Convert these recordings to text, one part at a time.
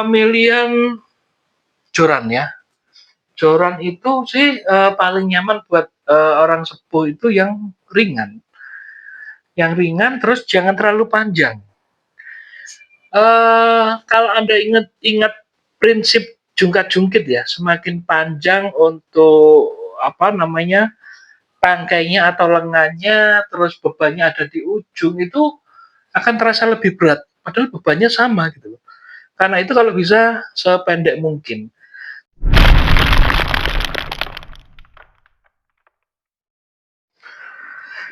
Pemilihan joran ya. Joran itu sih, paling nyaman buat, orang sepuh itu yang ringan. Yang ringan terus jangan terlalu panjang. Kalau Anda ingat prinsip jungkat-jungkit ya, semakin panjang untuk apa namanya, tangkainya atau lengannya, terus bebannya ada di ujung, itu akan terasa lebih berat, padahal bebannya sama gitu loh. Karena itu kalau bisa sependek mungkin.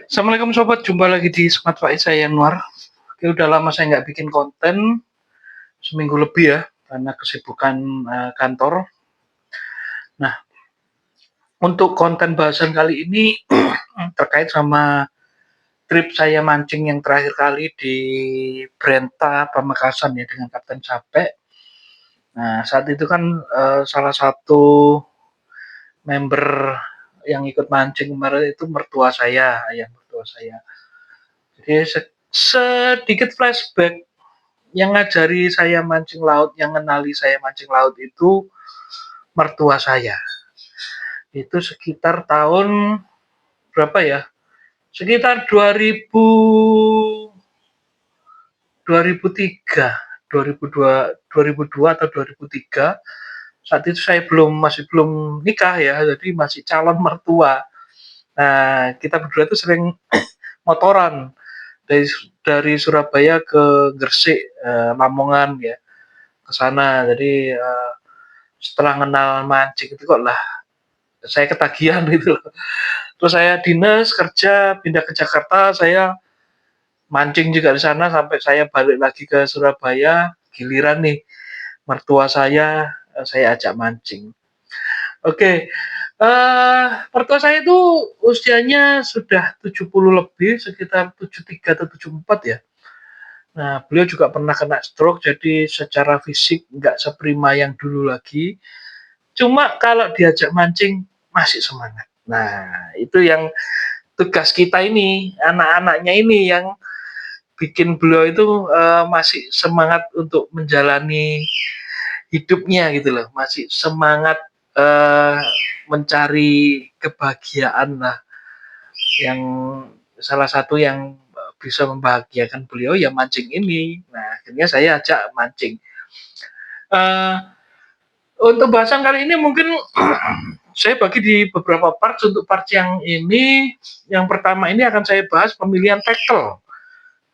Assalamualaikum sobat, jumpa lagi di Smart Faiz, saya Yanuar. Oke, udah lama saya nggak bikin konten, seminggu lebih ya, karena kesibukan kantor. Nah, untuk konten bahasan kali ini terkait sama trip saya mancing yang terakhir kali di Brenta, Pamekasan ya, dengan Kapten Capek. Nah, saat itu kan salah satu member yang ikut mancing kemarin itu mertua saya, ayah mertua saya. Jadi sedikit flashback, yang ngajari saya mancing laut, yang ngenali saya mancing laut itu mertua saya. Itu sekitar tahun berapa ya? Sekitar 2003, 2002, 2002 atau 2003. Saat itu saya masih belum nikah ya, jadi masih calon mertua. Nah, kita berdua itu sering motoran dari dari Surabaya ke Gresik, Lamongan ya, ke sana. Jadi setelah kenal mancing itu kok lah saya ketagihan gitu loh. Terus saya dinas kerja pindah ke Jakarta, saya mancing juga di sana sampai saya balik lagi ke Surabaya, giliran nih mertua saya ajak mancing. Oke, mertua saya itu usianya sudah 70 lebih, sekitar 73 atau 74 ya. Nah, beliau juga pernah kena stroke, jadi secara fisik nggak seprima yang dulu lagi. Cuma kalau diajak mancing masih semangat. Nah, itu yang tugas kita ini, anak-anaknya ini yang bikin beliau itu masih semangat untuk menjalani hidupnya gitu loh, masih semangat uh, mencari kebahagiaan lah, yang salah satu yang bisa membahagiakan beliau ya mancing ini. Nah, akhirnya saya ajak mancing. uh, untuk bahasan kali ini mungkin saya bagi di beberapa part. Untuk part yang ini, yang pertama ini akan saya bahas pemilihan tackle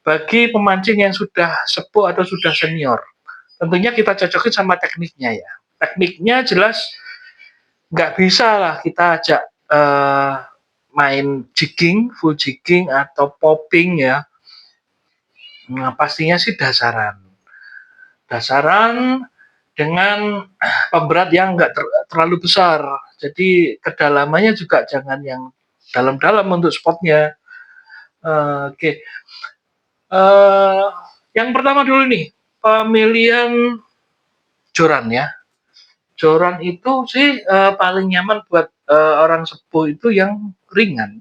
bagi pemancing yang sudah sepuh atau sudah senior. Tentunya kita cocokin sama tekniknya ya. Tekniknya jelas nggak bisa lah kita ajak main jigging, full jigging atau popping ya. Nah, pastinya sih dasaran. Dasaran dengan pemberat yang nggak terlalu besar. Jadi kedalamannya juga jangan yang dalam-dalam untuk spotnya. Oke. Okay. Yang pertama dulu nih, pemilihan joran ya. Joran itu sih paling nyaman buat orang sepuh itu yang ringan.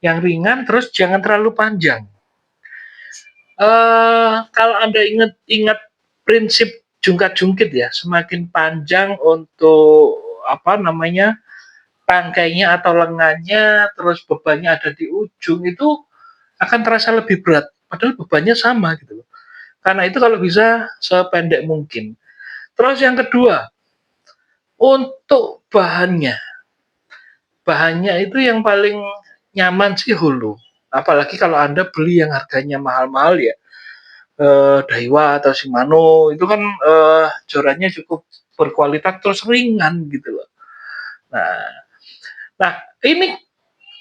Yang ringan terus jangan terlalu panjang. Kalau Anda ingat prinsip jungkat-jungkit ya, semakin panjang untuk apa namanya, tangkainya atau lengannya, terus bebannya ada di ujung, itu akan terasa lebih berat, padahal bebannya sama gitu loh. Karena itu kalau bisa sependek mungkin. Terus yang kedua, untuk bahannya itu yang paling nyaman sih hulu. Apalagi kalau Anda beli yang harganya mahal-mahal ya, Daiwa atau Shimano, itu kan jorannya cukup berkualitas terus ringan gitu loh. Nah, nah ini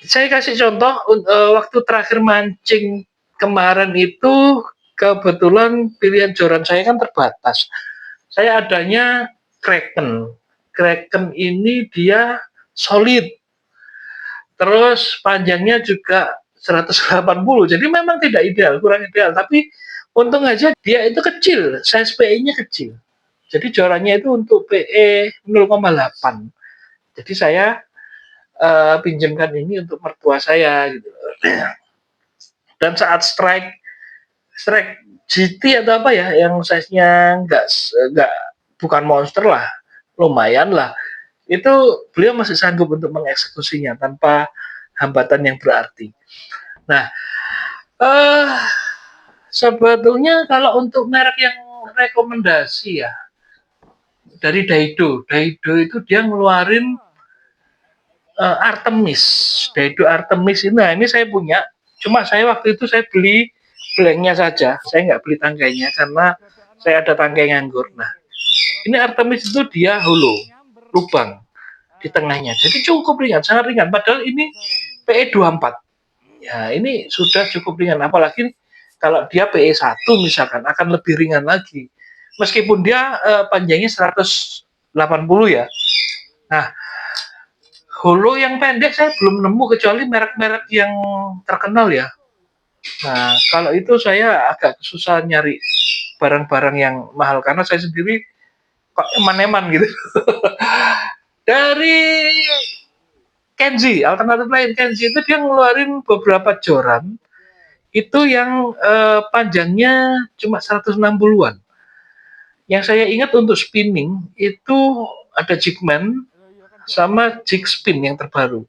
saya kasih contoh, waktu terakhir mancing kemarin itu kebetulan pilihan joran saya kan terbatas. Saya adanya Kraken. Kraken ini dia solid, terus panjangnya juga 180. Jadi memang tidak ideal, kurang ideal. Tapi untung aja dia itu kecil, size PE-nya kecil. Jadi jorannya itu untuk PE 0,8. Jadi saya pinjamkan ini untuk mertua saya gitu. Dan saat strike GT atau apa ya, yang size-nya nggak bukan monster lah, lumayan lah. Itu beliau masih sanggup untuk mengeksekusinya tanpa hambatan yang berarti. Nah, eh sebetulnya kalau untuk merek yang rekomendasi ya dari Daido. Daido itu dia ngeluarin Artemis. Daido Artemis ini, nah ini saya punya. Cuma saya waktu itu saya beli blanknya saja. Saya nggak beli tangkainya karena saya ada tangkai nganggur. Nah, ini Artemis itu dia hollow, lubang di tengahnya. Jadi cukup ringan, sangat ringan. Padahal ini PE24. Ya, ini sudah cukup ringan. Apalagi kalau dia PE1 misalkan akan lebih ringan lagi. Meskipun dia panjangnya 180 ya. Nah, holo yang pendek saya belum nemu kecuali merek-merek yang terkenal ya. Nah, kalau itu saya agak susah nyari barang-barang yang mahal karena saya sendiri kok eman-eman gitu. Dari Kenzi, alternatif lain Kenzi itu dia ngeluarin beberapa joran itu yang panjangnya cuma 160-an. Yang saya ingat untuk spinning itu ada Jigman sama Jig Spin yang terbaru.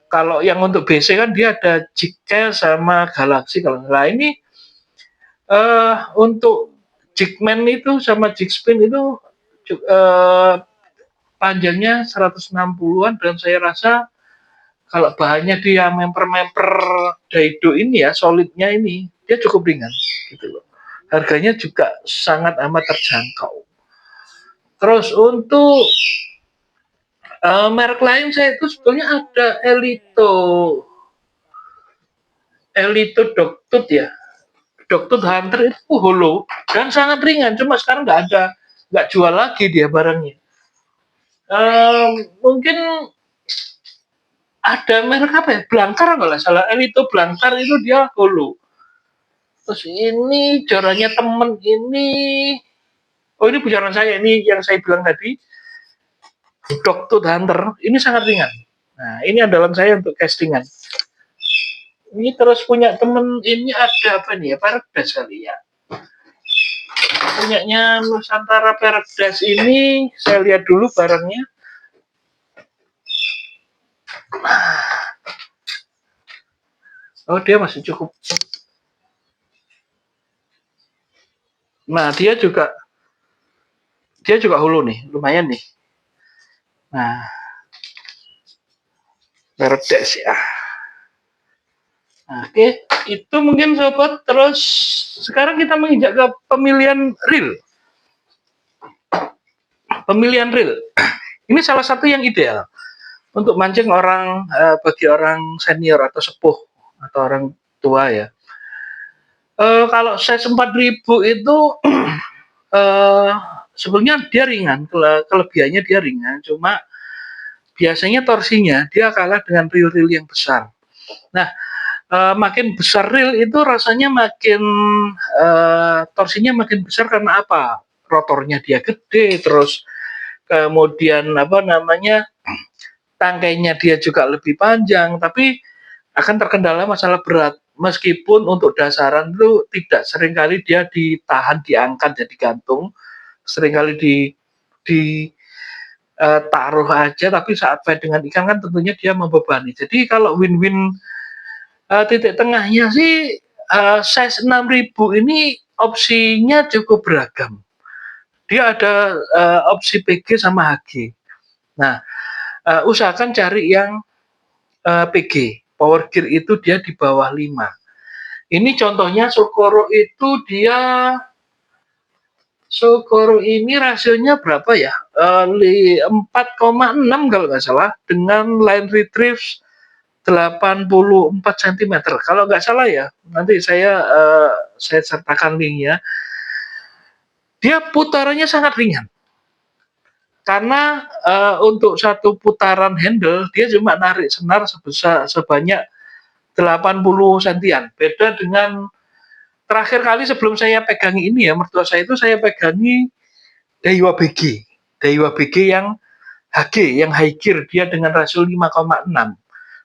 Kalau yang untuk BC kan dia ada Jigcast sama Galaxy kalau nggak. Ini untuk Jigman itu sama Jigspin itu panjangnya 160-an dan saya rasa kalau bahannya dia memper-memper Daido ini ya, solidnya ini, dia cukup ringan gitu loh. Harganya juga sangat amat terjangkau. Terus untuk merek lain saya itu sebetulnya ada Elito Doctut ya. Doctut Hunter itu hollow dan sangat ringan. Cuma sekarang nggak jual lagi dia barangnya. Mungkin ada merek apa ya? Blankar nggak salah. Elito Blankar itu dia hollow. Terus ini jorannya temen ini. Oh ini bocoran saya. Ini yang saya bilang tadi. Doctut Hunter. Ini sangat ringan. Nah ini andalan saya untuk castingan. Ini terus punya temen ini ada apa nih ya? Paradise kali ya. Punyanya Nusantara Paradise ini saya lihat dulu barangnya. Oh dia masih cukup. Nah dia juga hulu nih, lumayan nih. Nah Paradise ya. Nah, oke, itu mungkin sobat. Terus sekarang kita menginjak ke pemilihan reel. Pemilihan reel. Ini salah satu yang ideal untuk mancing orang bagi orang senior atau sepuh atau orang tua ya. Kalau size 4000 itu sebenarnya dia ringan, kelebihannya dia ringan, cuma biasanya torsinya dia kalah dengan reel-reel yang besar. Nah, makin besar reel itu rasanya makin torsinya makin besar karena apa? Rotornya dia gede, terus kemudian apa namanya tangkainya dia juga lebih panjang, tapi akan terkendala masalah berat. Meskipun untuk dasaran itu tidak seringkali dia ditahan, diangkat jadi gantung, seringkali di taruh aja, tapi saat fight dengan ikan kan tentunya dia membebani. Jadi kalau win-win titik tengahnya sih size 6000 ini opsinya cukup beragam. Dia ada opsi PG sama HG. Nah, usahakan cari yang PG. Power gear itu dia di bawah 5. Ini contohnya Sokoro itu dia Sokoro ini rasionya berapa ya? 4,6 kalau nggak salah dengan line retrieve 84 cm. Kalau nggak salah ya, nanti saya sertakan linknya. Dia putarannya sangat ringan. Karena untuk satu putaran handle dia cuma narik senar sebanyak 80 sentian. Beda dengan terakhir kali sebelum saya pegangi ini ya, mertua saya itu saya pegangi Daiwa BG. Daiwa BG yang HG, yang high gear, dia dengan rasio 5,6.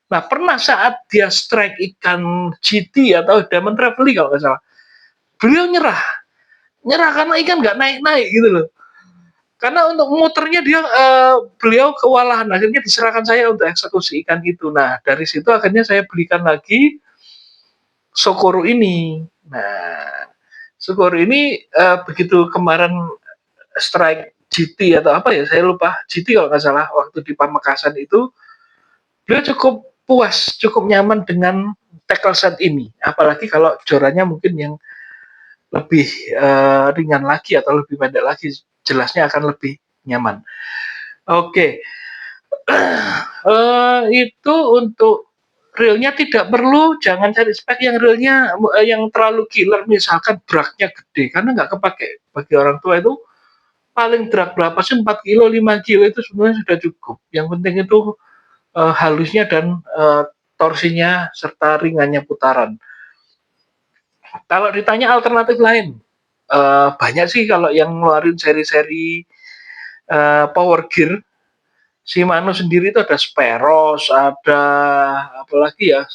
Nah, pernah saat dia strike ikan GT atau Diamond Travely kalau nggak salah, beliau nyerah, nyerah karena ikan nggak naik-naik gitu loh. Karena untuk muternya dia beliau kewalahan, akhirnya diserahkan saya untuk eksekusi ikan itu. Nah, dari situ akhirnya saya belikan lagi Sokoro ini. Nah, Sokoro ini begitu kemarin strike GT atau apa ya, saya lupa, GT kalau nggak salah, waktu di Pamekasan itu beliau cukup puas, cukup nyaman dengan tackle set ini. Apalagi kalau jorannya mungkin yang lebih ringan lagi atau lebih pendek lagi, jelasnya akan lebih nyaman. Oke, itu untuk realnya tidak perlu, jangan cari spek yang realnya yang terlalu killer, misalkan dragnya gede, karena nggak kepake. Bagi orang tua itu paling drag berapa sih, 4 kilo, 5 kilo itu sebenarnya sudah cukup. Yang penting itu halusnya dan torsinya serta ringannya putaran. Kalau ditanya alternatif lain, banyak sih kalau yang ngeluarin seri-seri Power Gear. Shimano sendiri itu ada Speros, ada apalagi ya,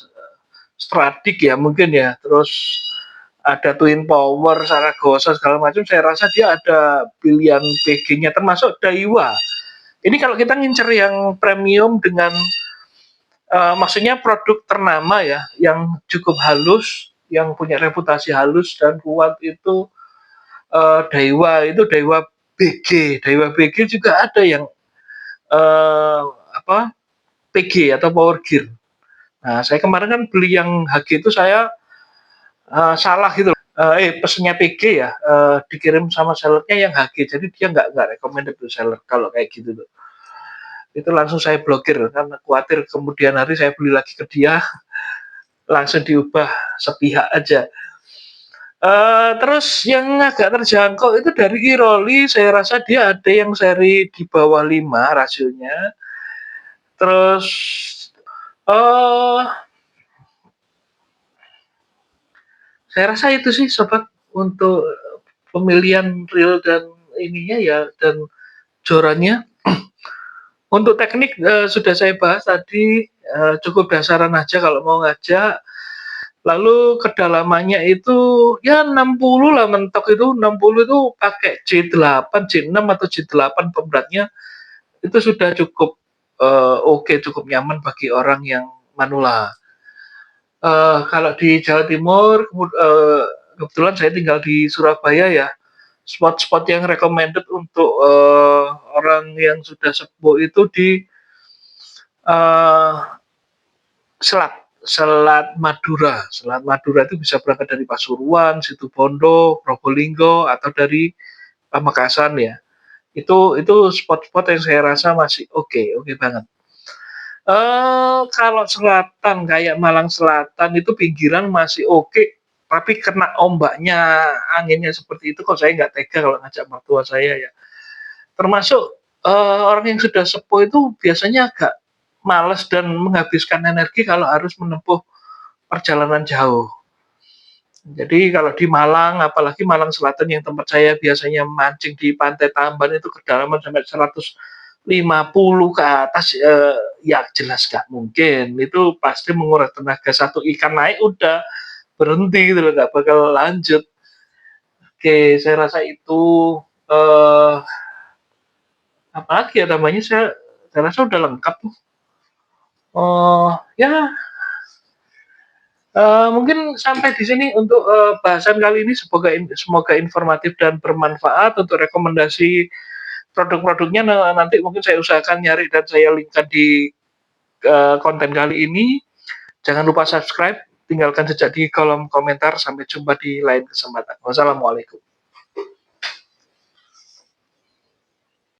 Stradic ya mungkin ya, terus ada Twin Power, Saragossa segala macam. Saya rasa dia ada pilihan PG-nya, termasuk Daiwa. Ini kalau kita ngincer yang premium dengan maksudnya produk ternama ya, yang cukup halus, yang punya reputasi halus dan kuat itu Daiwa, itu Daiwa BG. Daiwa BG juga ada yang apa, PG atau Power Gear. Nah, saya kemarin kan beli yang HG itu saya salah gitu. Pesennya PG ya, dikirim sama sellernya yang HG, jadi dia nggak recommended to seller kalau kayak gitu tuh. Itu langsung saya blokir karena khawatir kemudian hari saya beli lagi ke dia langsung diubah sepihak aja. Terus yang agak terjangkau itu dari Iroli, saya rasa dia ada yang seri di bawah 5 rasionya. Terus uh, saya rasa itu sih sobat untuk pemilihan reel dan ininya ya, dan jorannya. Untuk teknik sudah saya bahas tadi, cukup dasaran aja kalau mau ngajak. Lalu kedalamannya itu ya 60 lah mentok, itu 60 itu pakai J8, J6 atau J8 pemberatnya itu sudah cukup oke, cukup nyaman bagi orang yang manula. Kalau di Jawa Timur, kebetulan saya tinggal di Surabaya ya, spot-spot yang recommended untuk orang yang sudah sepuh itu di uh, Selat Selat Madura. Selat Madura itu bisa berangkat dari Pasuruan, Situbondo, Probolinggo, atau dari Pamekasan ya. Itu spot-spot yang saya rasa masih oke banget. Kalau selatan kayak Malang Selatan itu pinggiran masih oke, tapi kena ombaknya, anginnya seperti itu kok saya nggak tega kalau ngajak mertua saya ya. Termasuk orang yang sudah sepuh itu biasanya agak males dan menghabiskan energi kalau harus menempuh perjalanan jauh. Jadi kalau di Malang, apalagi Malang Selatan yang tempat saya biasanya mancing di Pantai Tamban itu kedalaman sampai 150 ke atas, ya jelas gak mungkin. Itu pasti menguras tenaga, satu ikan naik udah berhenti gitu loh, gak bakal lanjut. Oke, saya rasa itu eh apalagi ya namanya, saya rasa udah lengkap tuh. Ya mungkin sampai di sini untuk bahasan kali ini, semoga informatif dan bermanfaat. Untuk rekomendasi produk-produknya nanti mungkin saya usahakan nyari dan saya linkkan di konten kali ini. Jangan lupa subscribe, tinggalkan jejak di kolom komentar. Sampai jumpa di lain kesempatan. Wassalamualaikum.